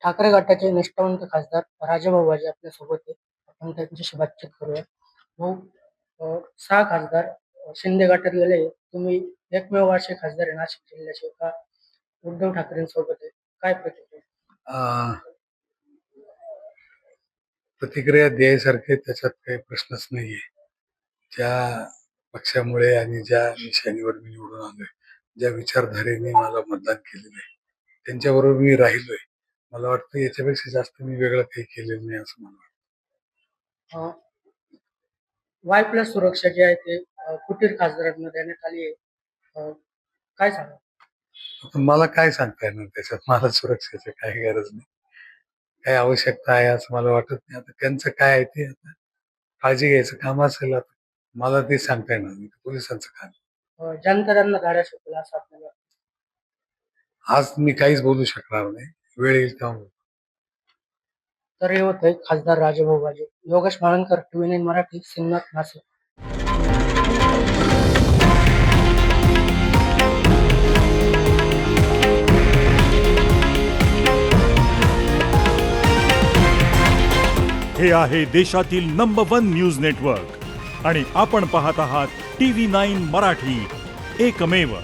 ठाकरे गटाचे निष्ठावंत खासदार राजाभाऊ बाजे आपल्यासोबत आहेत. आपण त्यांच्याशी बातचीत करूया. भाऊ, 6 खासदार शिंदे गटात गेले. तुम्ही एकमेव असे खासदार आहे नाशिक जिल्ह्याचे का उद्धव ठाकरेंसोबत आहे. काय प्रतिक्रिया? अ, प्रतिक्रिया द्यायसारखे त्याच्यात काही प्रश्नच नाहीये. ज्या पक्षामुळे आणि ज्या निशाणीवर मी निवडून आलोय, ज्या विचारधारेने मला मतदान केलेलं आहे, त्यांच्याबरोबर मी राहिलोय. मला वाटतं याच्यापेक्षा जास्त मी वेगळं काही केलेलं नाही असं मला वाटतं. वाय प्लस सुरक्षा जी आहे ते फुटीर खासदारांना देण्यात आली आहे. काय सांगा? आता मला काय सांगता येणार त्याच्यात? मला सुरक्षेची काही गरज नाही. काही आवश्यकता आहे असं मला वाटत नाही. आता त्यांचं काय आहे ते आता काळजी घ्यायचं काम असेल आता. मला ते सांगता येणार नाही. पोलिसांचं काम. जनता त्यांना धाडा शिकवला असं आपल्याला वाटतं. आज मी काहीच बोलू शकणार नाही. वेळ येईल तेव्हा बोलू. तर हे होते खासदार राजाभाऊ बाजे. योगेश माळनकर, TV9 मराठी, सिन्नर, नाशिक. हे आहे देशातील नंबर 1 न्यूज नेटवर्क आणि आपण पाहत आहात TV9 मराठी, एकमेव.